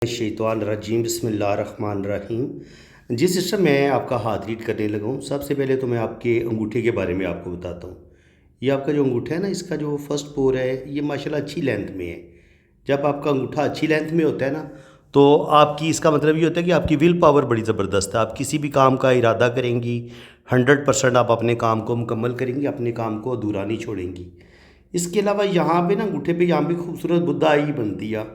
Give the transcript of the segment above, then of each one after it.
शैतान रजीम बिस्मिल्लाहिर्रहमानिर्रहीम। जी सिस्टर, मैं आपका हाथ रीड करने लगा हूँ। सबसे पहले तो मैं आपके अंगूठे के बारे में आपको बताता हूँ। ये आपका जो अंगूठा है ना, इसका जो फर्स्ट पोर है ये माशाल्लाह अच्छी लेंथ में है। जब आपका अंगूठा अच्छी लेंथ में होता है ना, तो आपकी इसका मतलब ये होता है कि आपकी विल पावर बड़ी ज़बरदस्त है। आप किसी भी काम का इरादा करेंगी, 100% आप अपने काम को मुकम्मल करेंगी, अपने काम को अधूरा नहीं छोड़ेंगी। इसके अलावा यहाँ पे ना अंगूठे पे यहाँ पे खूबसूरत बुद्धाई बनती है,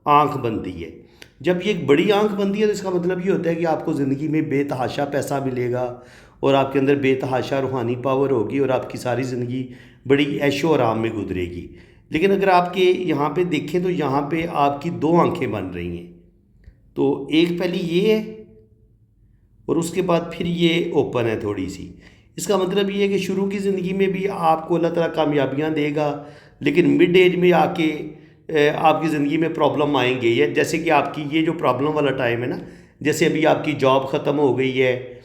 आँख बनती है। जब ये एक बड़ी आँख बनती है तो इसका मतलब ये होता है कि आपको ज़िंदगी में बेतहाशा पैसा मिलेगा और आपके अंदर बेतहाशा रूहानी पावर होगी और आपकी सारी ज़िंदगी बड़ी ऐशो आराम में गुजरेगी। लेकिन अगर आपके यहाँ पे देखें तो यहाँ पे आपकी दो आंखें बन रही हैं। तो एक पहली ये है और उसके बाद फिर ये ओपन है थोड़ी सी। इसका मतलब ये है कि शुरू की ज़िंदगी में भी आपको अल्लाह ताला कामयाबियाँ देगा, लेकिन मिड एज में आके आपकी ज़िंदगी में प्रॉब्लम आएंगे। या जैसे कि आपकी ये जो प्रॉब्लम वाला टाइम है ना, जैसे अभी आपकी जॉब ख़त्म हो गई है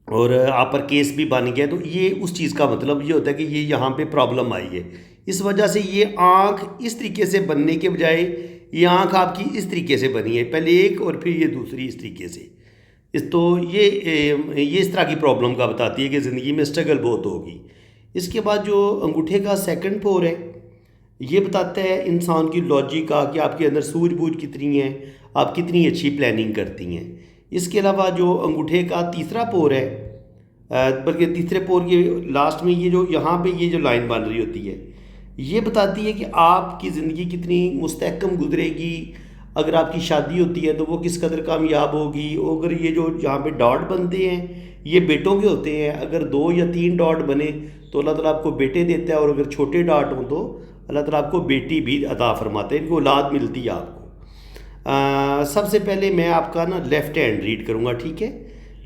और आप पर केस भी बन गया, तो ये उस चीज़ का मतलब ये होता है कि ये यहाँ पे प्रॉब्लम आई है। इस वजह से ये आँख इस तरीके से बनने के बजाय ये आँख आपकी इस तरीके से बनी है, पहले एक और फिर ये दूसरी इस तरीके से। इस तो ये इस तरह की प्रॉब्लम का बताती है कि ज़िंदगी में स्ट्रगल बहुत होगी। इसके बाद जो अंगूठे का सेकंड पोर है, ये बताता है इंसान की लॉजिक का, कि आपके अंदर सूझबूझ कितनी है, आप कितनी अच्छी प्लानिंग करती हैं। इसके अलावा जो अंगूठे का तीसरा पोर है, बल्कि तीसरे पोर के लास्ट में ये जो यहाँ पे ये जो लाइन बन रही होती है, ये बताती है कि आपकी ज़िंदगी कितनी मुस्तहकम गुजरेगी। अगर आपकी शादी होती है तो वो किस कदर कामयाब होगी। अगर ये जो यहाँ पे डॉट बनते हैं ये बेटों के होते हैं, अगर 2 या 3 डॉट बने तो अल्लाह ताला आपको बेटे देता है, और अगर छोटे डॉट हों तो अल्लाह ताला आपको बेटी भी अता फरमाते हैं, इनको औलाद मिलती है आपको। सबसे पहले मैं आपका ना लेफ़्ट हैंड रीड करूँगा, ठीक है।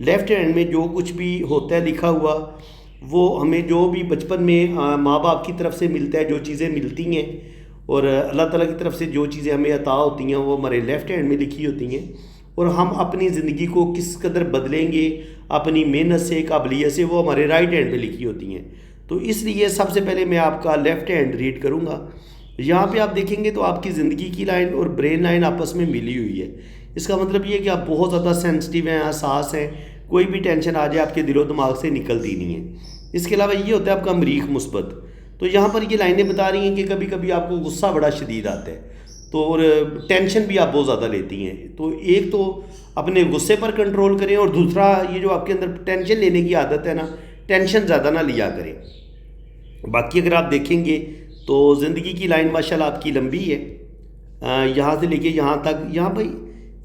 लेफ़्ट हैंड में जो कुछ भी होता है लिखा हुआ, वो हमें जो भी बचपन में माँ बाप की तरफ से मिलता है, जो चीज़ें मिलती हैं और अल्लाह ताला की तरफ से जो चीज़ें हमें अता होती हैं, वो हमारे लेफ़्ट हैंड में लिखी होती हैं। और हम अपनी ज़िंदगी को किस कदर बदलेंगे अपनी मेहनत से, काबिलियत से, वो हमारे राइट हैंड पे लिखी होती हैं। तो इसलिए सबसे पहले मैं आपका लेफ़्ट हैंड रीड करूँगा। यहाँ पे आप देखेंगे तो आपकी ज़िंदगी की लाइन और ब्रेन लाइन आपस में मिली हुई है। इसका मतलब ये है कि आप बहुत ज़्यादा सेंसिटिव हैं, हसास हैं, कोई भी टेंशन आ जाए आपके दिलो दिमाग से निकलती नहीं है। इसके अलावा ये होता है आपका मरीख मुस्बत। तो यहाँ पर ये लाइनें बता रही हैं कि कभी कभी आपको गुस्सा बड़ा शदीद आता है, तो और टेंशन भी आप बहुत ज़्यादा लेती हैं। तो एक तो अपने गुस्से पर कंट्रोल करें, और दूसरा ये जो आपके अंदर टेंशन लेने की आदत है ना, टेंशन ज़्यादा ना लिया करें। बाकी अगर आप देखेंगे तो ज़िंदगी की लाइन माशाल्लाह आपकी लंबी है, यहाँ से लेके यहाँ तक, यहाँ भाई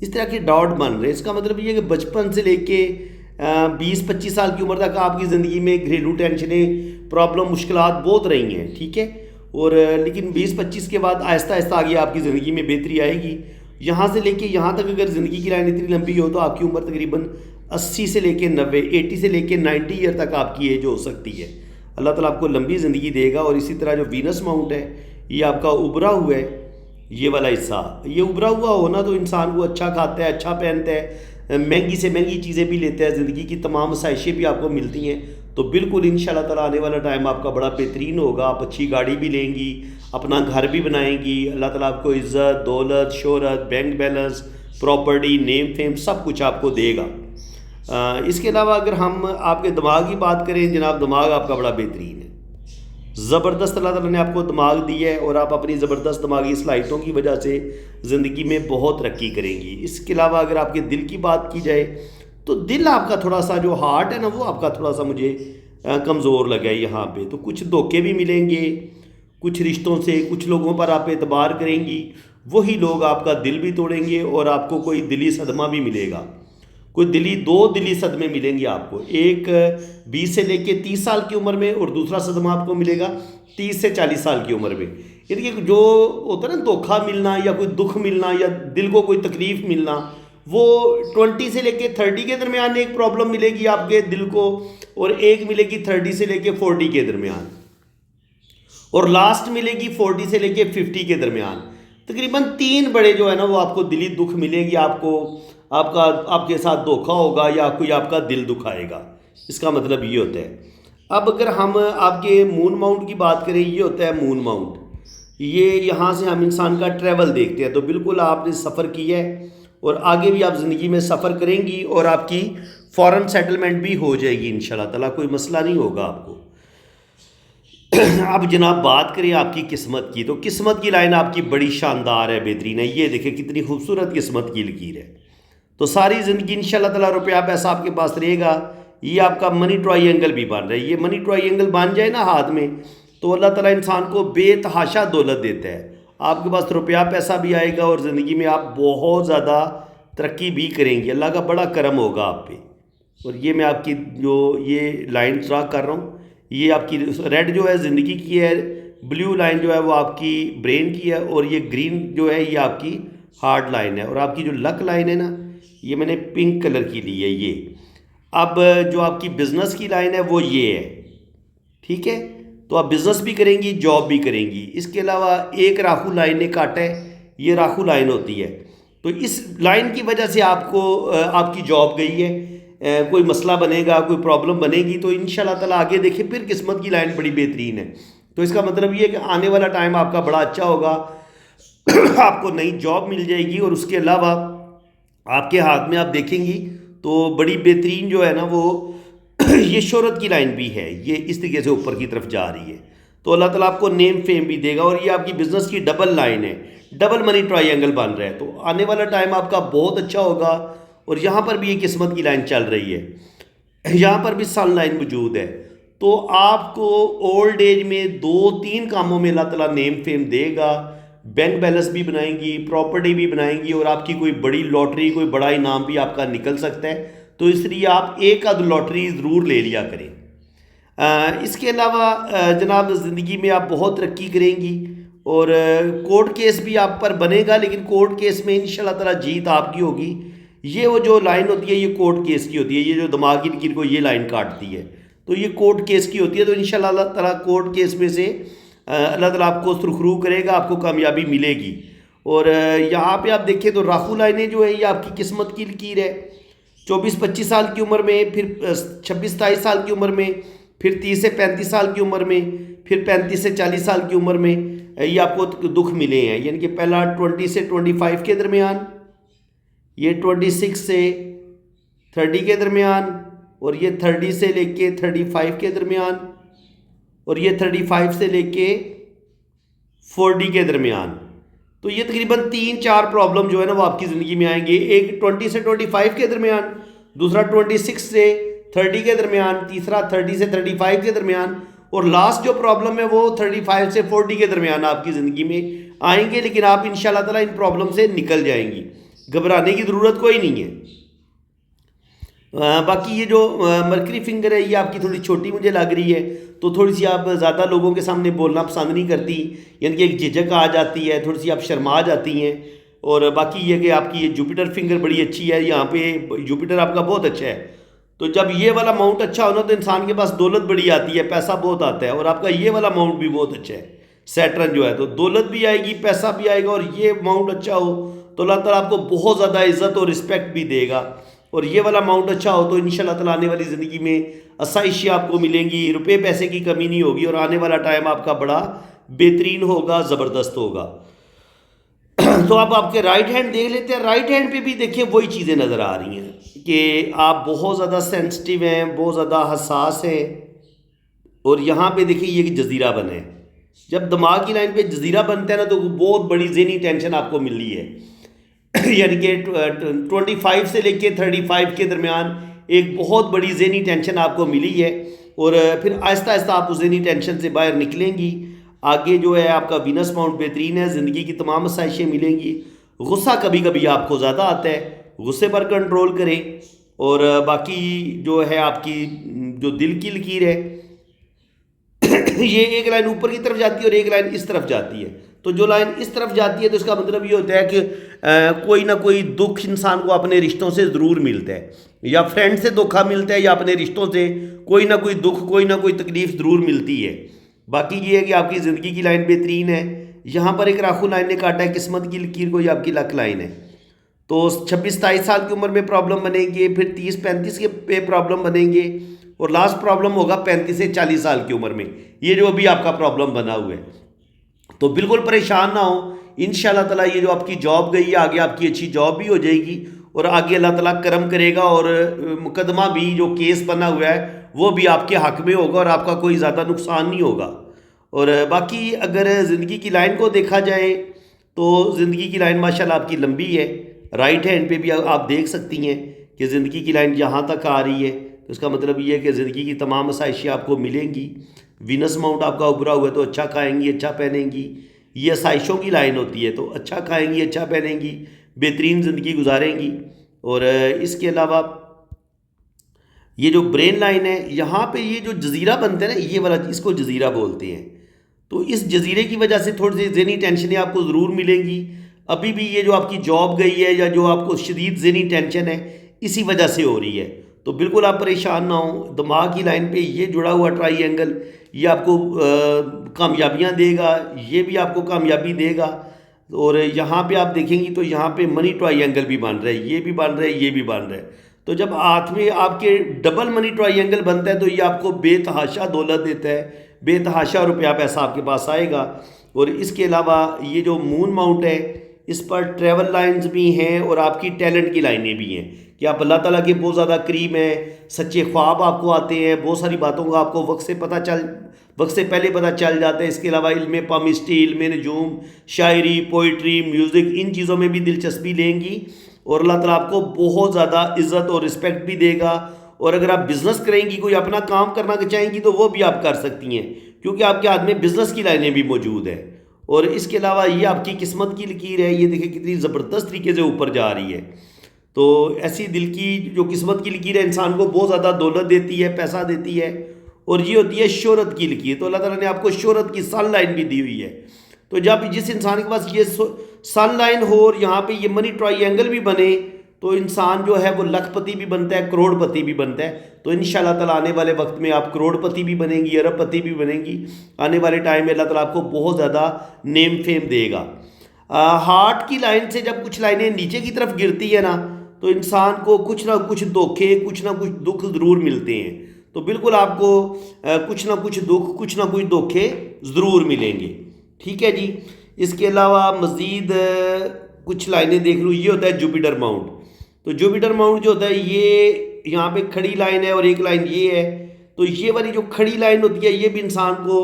इस तरह के डॉट बन रहे हैं। इसका मतलब ये है कि बचपन से लेके 20-25 साल की उम्र तक आपकी ज़िंदगी में घरेलू टेंशनें, प्रॉब्लम, मुश्किलात बहुत रही हैं, ठीक है। और लेकिन 20-25 के बाद आहिस्ता आहिस्ता आगे आपकी ज़िंदगी में बेहतरी आएगी। यहाँ से लेके यहाँ तक अगर ज़िंदगी की लाइन इतनी लंबी हो तो आपकी उम्र तकरीबन 80 से लेके 90, 80 से लेके 90 ईयर तक आपकी एज हो सकती है। अल्लाह ताला आपको लंबी ज़िंदगी देगा। और इसी तरह जो वीनस माउंट है, ये आपका उभरा हुआ है, ये वाला हिस्सा, ये उभरा हुआ होना तो इंसान वो अच्छा खाता है, अच्छा पहनता है, महंगी से महंगी चीज़ें भी लेता है, ज़िंदगी की तमाम आसाइशें भी आपको मिलती हैं। तो बिल्कुल इंशाल्लाह ताला आने वाला टाइम आपका बड़ा बेहतरीन होगा। आप अच्छी गाड़ी भी लेंगी, अपना घर भी बनाएंगी, अल्लाह ताला आपको इज़्ज़त, दौलत, शोहरत, bank balance, property, name fame सब कुछ आपको देगा। इसके अलावा अगर हम आपके दिमाग की बात करें जनाब, दिमाग आपका बड़ा बेहतरीन है, ज़बरदस्त अल्लाह ताला ने आपको दिमाग दिया है, और आप अपनी ज़बरदस्त दिमागी सलाहियतों की वजह से ज़िंदगी में बहुत तरक्की करेंगी। इसके अलावा अगर आपके दिल की बात की जाए तो दिल आपका थोड़ा सा, जो हार्ट है ना, वो आपका थोड़ा सा मुझे कमज़ोर लगा है यहाँ पे। तो कुछ धोखे भी मिलेंगे कुछ रिश्तों से, कुछ लोगों पर आप एतबार करेंगी, वही लोग आपका दिल भी तोड़ेंगे और आपको कोई दिली सदमा भी मिलेगा। कोई दो दिली सदमे मिलेंगे आपको, एक 20 से लेके 30 साल की उम्र में, और दूसरा सदमा आपको मिलेगा 30 से 40 साल की उम्र में। यानी कि जो होता है ना धोखा मिलना, या कोई दुख मिलना, या दिल को कोई तकलीफ़ मिलना, वो 20 से लेके 30 के दरमियान एक प्रॉब्लम मिलेगी आपके दिल को, और एक मिलेगी 30 से लेके 40 के दरमियान, और लास्ट मिलेगी 40 से लेके 50 के दरमियान। तकरीबन 3 बड़े जो है ना, वो आपको दिली दुख मिलेगी, आपको आपका आपके साथ धोखा होगा, या कोई आपका दिल दुखाएगा। इसका मतलब ये होता है। अब अगर हम आपके मून माउंट की बात करें, ये होता है मून माउंट। ये यहाँ से हम इंसान का ट्रैवल देखते हैं। तो बिल्कुल आपने सफ़र किया है और आगे भी आप ज़िंदगी में सफ़र करेंगी और आपकी फ़ौरन सेटलमेंट भी हो जाएगी इंशाल्लाह ताला, कोई मसला नहीं होगा आपको। अब जनाब बात करें आपकी किस्मत की, तो किस्मत की लाइन आपकी बड़ी शानदार है, बेहतरीन है। ये देखिए कितनी खूबसूरत किस्मत की लकीर है। तो सारी ज़िंदगी इंशाल्लाह ताला रुपया पैसा आपके पास रहेगा। ये आपका मनी ट्रायंगल भी बन रहा है। ये मनी ट्रायंगल बन जाए ना हाथ में, तो अल्लाह ताला इंसान को बेतहाशा दौलत देता है। आपके पास रुपया पैसा भी आएगा और ज़िंदगी में आप बहुत ज़्यादा तरक्की भी करेंगे। अल्लाह का बड़ा करम होगा आप पे। और ये मैं आपकी जो ये लाइन ड्रा कर रहा हूँ, ये आपकी रेड जो है ज़िंदगी की है, ब्लू लाइन जो है वो आपकी ब्रेन की है, और ये ग्रीन जो है ये आपकी हार्ड लाइन है। और आपकी जो लक लाइन है ना, ये मैंने पिंक कलर की ली है ये। अब जो आपकी बिज़नेस की लाइन है वो ये है, ठीक है। तो आप बिज़नेस भी करेंगी, जॉब भी करेंगी। इसके अलावा एक राहु लाइन ने काटा है, ये राहु लाइन होती है। तो इस लाइन की वजह से आपको आपकी जॉब गई है, कोई मसला बनेगा, कोई प्रॉब्लम बनेगी, तो इंशाल्लाह ताला आगे देखिए फिर किस्मत की लाइन बड़ी बेहतरीन है। तो इसका मतलब ये है कि आने वाला टाइम आपका बड़ा अच्छा होगा। आपको नई जॉब मिल जाएगी और उसके अलावा आपके हाथ में आप देखेंगी तो बड़ी बेहतरीन जो है ना वो ये शोहरत की लाइन भी है, ये इस तरीके से ऊपर की तरफ जा रही है। तो अल्लाह ताला आपको नेम फेम भी देगा। और ये आपकी बिज़नेस की डबल लाइन है, डबल मनी ट्रायंगल बन रहा है। तो आने वाला टाइम आपका बहुत अच्छा होगा। और यहाँ पर भी ये किस्मत की लाइन चल रही है, यहाँ पर भी सन लाइन मौजूद है। तो आपको ओल्ड एज में 2-3 कामों में अल्लाह ताला नेम फेम देगा। बैंक बैलेंस भी बनाएंगी, प्रॉपर्टी भी बनाएंगी, और आपकी कोई बड़ी लॉटरी, कोई बड़ा इनाम भी आपका निकल सकता है। तो इसलिए आप एक आध लॉटरी ज़रूर ले लिया करें। इसके अलावा जनाब ज़िंदगी में आप बहुत तरक्की करेंगी। और कोर्ट केस भी आप पर बनेगा, लेकिन कोर्ट केस में इंशाल्लाह ताला जीत आपकी होगी। ये वो जो लाइन होती है ये कोर्ट केस की होती है। ये जो दिमागी लकीर को ये लाइन काटती है, तो ये कोर्ट केस की होती है। तो इंशाल्लाह अल्लाह ताला कोर्ट केस में से अल्लाह ताला आपको सुरखरू करेगा, आपको कामयाबी मिलेगी। और यहाँ पे आप देखें तो राहु लाइनें जो है ये आपकी किस्मत की लकीर है। 24-25 साल की उम्र में, फिर 26-27 साल की उम्र में, फिर 30 से 35 साल की उम्र में, फिर 35 से 40 साल की उम्र में ये आपको दुख मिले हैं। यानी कि पहला 20 से 25 के दरमियान, ये 26 से 30 के दरमियान, और ये 30 से लेके 35 के दरमियान, और ये 35 से लेके 40 के दरमियान। तो ये तकरीबन 3-4 प्रॉब्लम जो है ना वो आपकी ज़िंदगी में आएंगे। एक 20 से 25 के दरमियान, दूसरा 26 से 30 के दरमियान, तीसरा 30 से 35 के दरमियान, और लास्ट जो प्रॉब्लम है वो 35 से 40 के दरमियान आपकी ज़िंदगी में आएंगे। लेकिन आप इंशाल्लाह ताला इन प्रॉब्लम से निकल जाएंगी, घबराने की ज़रूरत कोई नहीं है। बाकी ये जो मरकरी फिंगर है ये आपकी थोड़ी छोटी मुझे लग रही है, तो थोड़ी सी आप ज़्यादा लोगों के सामने बोलना पसंद नहीं करती, यानी कि एक झिझक आ जाती है, थोड़ी सी आप शर्मा जाती हैं। और बाकी ये कि आपकी ये जुपिटर फिंगर बड़ी अच्छी है, यहाँ पे जुपिटर आपका बहुत अच्छा है। तो जब ये वाला माउंट अच्छा हो ना तो इंसान के पास दौलत बड़ी आती है, पैसा बहुत आता है। और आपका ये वाला माउंट भी बहुत अच्छा है, सैटर्न जो है, तो दौलत भी आएगी, पैसा भी आएगा। और ये माउंट अच्छा हो तो अल्लाह ताला आपको बहुत ज़्यादा इज़्ज़त और रिस्पेक्ट भी देगा। और ये वाला माउंट अच्छा हो तो इंशाल्लाह ताला आने वाली ज़िंदगी में आसाइशें आपको मिलेंगी, रुपये पैसे की कमी नहीं होगी, और आने वाला टाइम आपका बड़ा बेहतरीन होगा, ज़बरदस्त होगा। तो आप आपके राइट हैंड देख लेते हैं। राइट हैंड पे भी देखिए वही चीज़ें नज़र आ रही हैं कि आप बहुत ज़्यादा सेंसिटिव हैं, बहुत ज़्यादा हसास हैं। और यहाँ पे देखिए ये जज़ीरा बना है। जब दिमाग की लाइन पे जज़ीरा बनता है ना तो बहुत बड़ी ज़हनी टेंशन आपको मिल रही है। यानी कि 25 से लेके 35 के दरमियान एक बहुत बड़ी ज़हनी टेंशन आपको मिली है। और फिर आहिस्ता आहिस्ता आप उस ज़हनी टेंशन से बाहर निकलेंगी। आगे जो है आपका वीनस माउंट बेहतरीन है, ज़िंदगी की तमाम आसाइशें मिलेंगी। गुस्सा कभी कभी आपको ज़्यादा आता है, गुस्से पर कंट्रोल करें। और बाकी जो है आपकी जो दिल की लकीर है ये एक लाइन ऊपर की तरफ जाती है और एक लाइन इस तरफ जाती है। तो जो लाइन इस तरफ जाती है तो इसका मतलब ये होता है कि कोई ना कोई दुख इंसान को अपने रिश्तों से ज़रूर मिलता है, या फ्रेंड से धोखा मिलता है, या अपने रिश्तों से कोई ना कोई दुख, कोई ना कोई तकलीफ़ ज़रूर मिलती है। बाकी ये है कि आपकी ज़िंदगी की लाइन बेहतरीन है। यहाँ पर एक राखू लाइन ने काटा है किस्मत की लकीर को, ये आपकी लक लाइन है। तो 26-27 साल की उम्र में प्रॉब्लम बनेंगे, फिर 30-35 के पे प्रॉब्लम बनेंगे, और लास्ट प्रॉब्लम होगा 35 से 40 साल की उम्र में, ये जो अभी आपका प्रॉब्लम बना हुआ है। तो बिल्कुल परेशान ना हो, इंशाल्लाह ताला ये जो आपकी जॉब गई है आगे आपकी अच्छी जॉब भी हो जाएगी और आगे अल्लाह ताला करम करेगा और मुकदमा भी जो केस बना हुआ है वो भी आपके हक में होगा और आपका कोई ज़्यादा नुकसान नहीं होगा। और बाकी अगर ज़िंदगी की लाइन को देखा जाए तो ज़िंदगी की लाइन माशाल्लाह आपकी लंबी है। राइट हैंड पे भी आप देख सकती हैं कि ज़िंदगी की लाइन यहाँ तक आ रही है, तो इसका मतलब ये है कि ज़िंदगी की तमाम आसाइशें आपको मिलेंगी। वीनस माउंट आपका उभरा हुआ है तो अच्छा खाएंगी अच्छा पहनेंगी, ये आसाइशों की लाइन होती है, तो अच्छा खाएंगी अच्छा पहनेंगी, बेहतरीन ज़िंदगी गुजारेंगी। और इसके अलावा ये जो ब्रेन लाइन है यहाँ पे ये जो जजीरा बनता है ना, ये वाला इसको जजीरा बोलते हैं। तो इस जजीरे की वजह से थोड़ी सी ज़हनी टेंशनें आपको ज़रूर मिलेंगी। अभी भी ये जो आपकी जॉब गई है या जो आपको शदीद ज़हनी टेंशन है इसी वजह से हो रही है, तो बिल्कुल आप परेशान ना हो। दिमाग की लाइन पे ये जुड़ा हुआ ट्राइएंगल ये आपको कामयाबियाँ देगा, ये भी आपको कामयाबी देगा। और यहाँ पे आप देखेंगी तो यहाँ पे मनी ट्राइएंगल भी बन रहा है, ये भी बन रहा है, ये भी बन रहा है। तो जब हाथ में आपके डबल मनी ट्राइएंगल बनता है तो ये आपको बेतहाशा दौलत देता है, बेतहाशा रुपया पैसा आपके पास आएगा। और इसके अलावा ये जो मून माउंट है इस पर ट्रैवल लाइंस भी हैं और आपकी टैलेंट की लाइनें भी हैं कि आप अल्लाह ताला के बहुत ज़्यादा करीब हैं, सच्चे ख्वाब आपको आते हैं, बहुत सारी बातों का आपको वक्त से पहले पता चल जाता है। इसके अलावा इल्म पामिस्ट्री, इल्म नजूम, शायरी, पोइट्री, म्यूज़िक, इन चीज़ों में भी दिलचस्पी लेंगी और अल्लाह ताला आपको बहुत ज़्यादा इज़्ज़त और रिस्पेक्ट भी देगा। और अगर आप बिज़नेस करेंगी, कोई अपना काम करना चाहेंगी तो वो भी आप कर सकती हैं क्योंकि आपके हाथ में बिज़नेस की लाइनें भी मौजूद हैं। और इसके अलावा ये आपकी किस्मत की लकीर है, ये देखिए कितनी ज़बरदस्त तरीके से ऊपर जा रही है। तो ऐसी दिल की जो किस्मत की लकीर है इंसान को बहुत ज़्यादा दौलत देती है, पैसा देती है। और ये होती है शोहरत की लकीर, तो अल्लाह ताला ने आपको शोहरत की सन लाइन भी दी हुई है। तो जब जिस इंसान के पास ये सन लाइन हो और यहाँ पे ये मनी ट्राइएंगल भी बने तो इंसान जो है वो लखपति भी बनता है, करोड़पति भी बनता है। तो इंशाल्लाह ताला आने वाले वक्त में आप करोड़पति भी बनेंगी, अरबपति भी बनेंगी। आने वाले टाइम में अल्लाह ताला आपको बहुत ज़्यादा नेम फेम देगा। हार्ट की लाइन से जब कुछ लाइनें नीचे की तरफ गिरती है ना तो इंसान को कुछ ना कुछ धोखे, कुछ ना कुछ दुख ज़रूर मिलते हैं। तो बिल्कुल आपको कुछ ना कुछ दुख, कुछ ना कुछ धोखे ज़रूर मिलेंगे। ठीक है जी। इसके अलावा मज़ीद कुछ लाइनें देख लूँ। ये होता है जुपिटर माउंट। तो जुपिटर माउंट जो होता है ये यहाँ पे खड़ी लाइन है और एक लाइन ये है। तो ये वाली जो खड़ी लाइन होती है ये भी इंसान को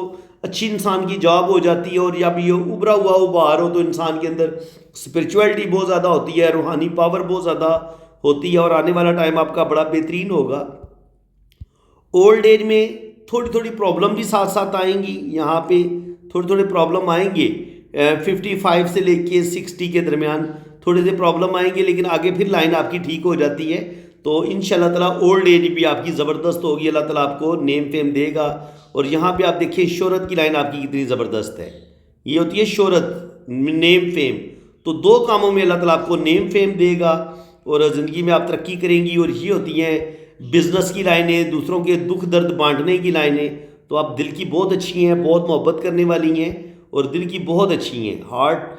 अच्छी इंसान की जॉब हो जाती है। और या भी ये उभरा हुआ बाहर हो तो इंसान के अंदर स्पिरिचुअलिटी बहुत ज़्यादा होती है, रूहानी पावर बहुत ज़्यादा होती है और आने वाला टाइम आपका बड़ा बेहतरीन होगा। ओल्ड एज में थोड़ी थोड़ी प्रॉब्लम भी साथ साथ आएंगी, यहाँ पे थोड़े थोड़े प्रॉब्लम आएंगे 55 से लेके 60 के दरमियान थोड़े से प्रॉब्लम आएंगे, लेकिन आगे फिर लाइन आपकी ठीक हो जाती है। तो इंशाल्लाह ताला ओल्ड एज भी आपकी ज़बरदस्त होगी, अल्लाह ताला आपको नेम फेम देगा। और यहाँ पे आप देखिए शोहरत की लाइन आपकी कितनी ज़बरदस्त है, ये होती है शोहरत, नेम फेम। तो दो कामों में अल्लाह ताला आपको नेम फेम देगा और ज़िंदगी में आप तरक्की करेंगी। और ये होती हैं बिज़नेस की लाइनें, दूसरों के दुख दर्द बांटने की लाइनें। तो आप दिल की बहुत अच्छी हैं, बहुत मोहब्बत करने वाली हैं और दिल की बहुत अच्छी हैं, हार्ट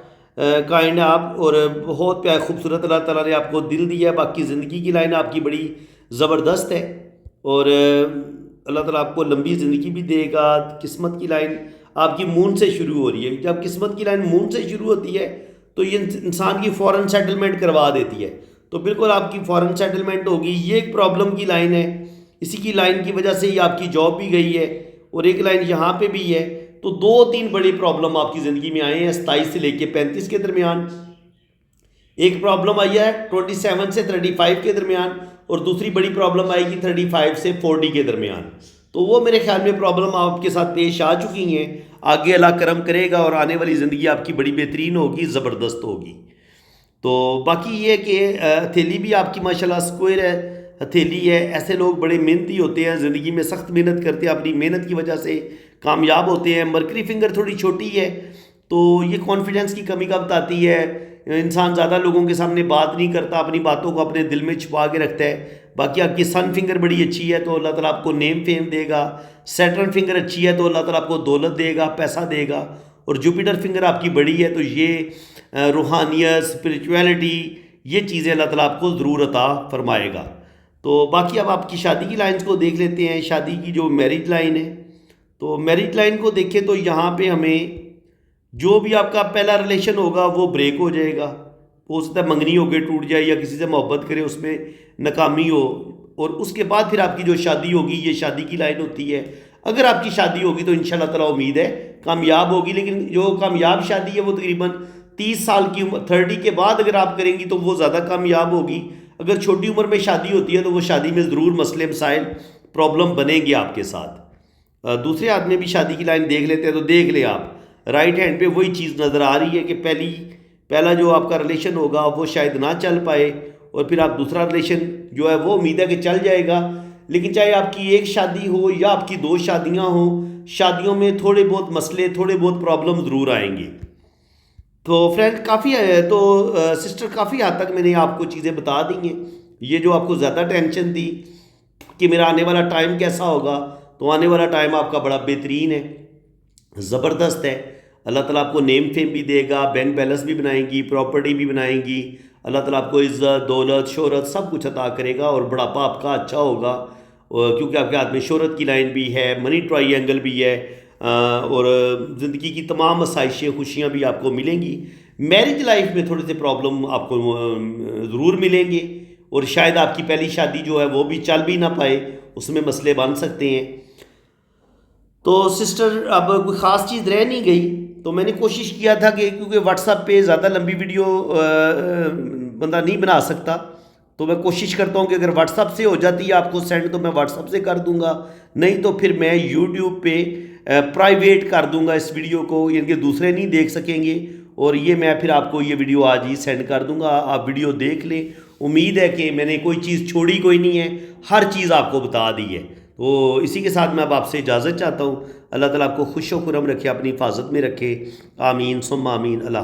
काइंड आप, और बहुत प्यार खूबसूरत अल्लाह ताला ने आपको दिल दिया है। बाकी ज़िंदगी की लाइन आपकी बड़ी ज़बरदस्त है और अल्लाह ताला आपको लंबी ज़िंदगी भी देगा। किस्मत की लाइन आपकी मून से शुरू हो रही है। जब किस्मत की लाइन मून से शुरू होती है तो ये इंसान की फ़ौरन सेटलमेंट करवा देती है। तो बिल्कुल आपकी फ़ौरन सेटलमेंट होगी। ये एक प्रॉब्लम की लाइन है, इसी की लाइन की वजह से ही आपकी जॉब भी गई है और एक लाइन यहाँ पे भी है। तो दो तीन बड़ी प्रॉब्लम आपकी ज़िंदगी में आए हैं 27 से लेके 35 के दरमियान। एक प्रॉब्लम आई है 27 से 35 के दरमियान और दूसरी बड़ी प्रॉब्लम आएगी 35 से 40 के दरमियान। तो वो मेरे ख्याल में प्रॉब्लम आपके साथ पेश आ चुकी हैं। आगे अल्लाह करम करेगा और आने वाली ज़िंदगी आपकी बड़ी बेहतरीन होगी, ज़बरदस्त होगी। तो बाकी ये कि हथेली भी आपकी माशाल्लाह स्क्वायर है, हथेली है। ऐसे लोग बड़े मेहनती होते हैं, ज़िंदगी में सख्त मेहनत करते हैं, अपनी मेहनत की वजह से कामयाब होते हैं। मरकरी फिंगर थोड़ी छोटी है तो ये कॉन्फिडेंस की कमी का बताती है। इंसान ज़्यादा लोगों के सामने बात नहीं करता, अपनी बातों को अपने दिल में छुपा के रखता है। बाकी आपकी सन फिंगर बड़ी अच्छी है तो अल्लाह ताला आपको नेम फेम देगा। सैटर्न फिंगर अच्छी है तो अल्लाह ताला आपको दौलत देगा, पैसा देगा। और जुपिटर फिंगर आपकी बड़ी है तो ये रूहानियत, स्पिरिचुअलिटी, ये चीज़ें अल्लाह ताला आपको ज़रूर अता फरमाएगा। तो बाकी अब आपकी शादी की लाइन्स को देख लेते हैं। शादी की जो मैरिज लाइन है, तो मैरिज लाइन को देखें तो यहाँ पे हमें जो भी आपका पहला रिलेशन होगा वो ब्रेक हो जाएगा। हो सकता है मंगनी होके टूट जाए या किसी से मोहब्बत करे उसमें नाकामी हो, और उसके बाद फिर आपकी जो शादी होगी, ये शादी की लाइन होती है। अगर आपकी शादी होगी तो इंशाल्लाह ताला उम्मीद है कामयाब होगी, लेकिन जो कामयाब शादी है वो तकरीबन 30 साल की उम्र 30 के बाद अगर आप करेंगी तो वो ज़्यादा कामयाब होगी। अगर छोटी उम्र में शादी होती है तो वो शादी में ज़रूर मसले मसाइल प्रॉब्लम बनेंगे आपके साथ। दूसरे आदमी भी शादी की लाइन देख लेते हैं तो देख ले आप, राइट हैंड पे वही चीज़ नज़र आ रही है कि पहला जो आपका रिलेशन होगा वो शायद ना चल पाए, और फिर आप दूसरा रिलेशन जो है वो उम्मीद है कि चल जाएगा। लेकिन चाहे आपकी एक शादी हो या आपकी 2 शादियां हो, शादियों में थोड़े बहुत मसले, थोड़े बहुत प्रॉब्लम ज़रूर आएंगे। तो फ्रेंड काफ़ी तो सिस्टर काफ़ी हद तक मैंने आपको चीज़ें बता दी हैं। ये जो आपको ज़्यादा टेंशन थी कि मेरा आने वाला टाइम कैसा होगा, तो आने वाला टाइम आपका बड़ा बेहतरीन है, ज़बरदस्त है। अल्लाह ताला आपको नेम फेम भी देगा, बैंक बैलेंस भी बनाएंगी, प्रॉपर्टी भी बनाएंगी। अल्लाह ताला आपको इज़्ज़त, दौलत, शोहरत सब कुछ अता करेगा, और बुढ़ापा आपका अच्छा होगा, क्योंकि आपके हाथ में शोहरत की लाइन भी है, मनी ट्रायंगल भी है, और ज़िंदगी की तमाम आसाइशें, खुशियाँ भी आपको मिलेंगी। मैरिज लाइफ में थोड़े से प्रॉब्लम आपको ज़रूर मिलेंगे, और शायद आपकी पहली शादी जो है वो भी चल भी ना पाए, उसमें मसले बन सकते हैं। तो सिस्टर अब कोई ख़ास चीज़ रह नहीं गई, तो मैंने कोशिश किया था कि क्योंकि व्हाट्सएप पे ज़्यादा लंबी वीडियो बंदा नहीं बना सकता, तो मैं कोशिश करता हूँ कि अगर व्हाट्सएप से हो जाती है आपको सेंड तो मैं व्हाट्सएप से कर दूँगा, नहीं तो फिर मैं यूट्यूब पे प्राइवेट कर दूँगा इस वीडियो को, यानी कि दूसरे नहीं देख सकेंगे, और ये मैं फिर आपको ये वीडियो आज ही सेंड कर दूँगा, आप वीडियो देख लें। उम्मीद है कि मैंने कोई चीज़ छोड़ी कोई नहीं है, हर चीज़ आपको बता दी है। तो इसी के साथ मैं अब आपसे इजाज़त चाहता हूँ। अल्लाह ताला आपको खुश व खुरम रखे, अपनी हिफाजत में रखे। आमीन सुम्मा आमीन। अल्लाह।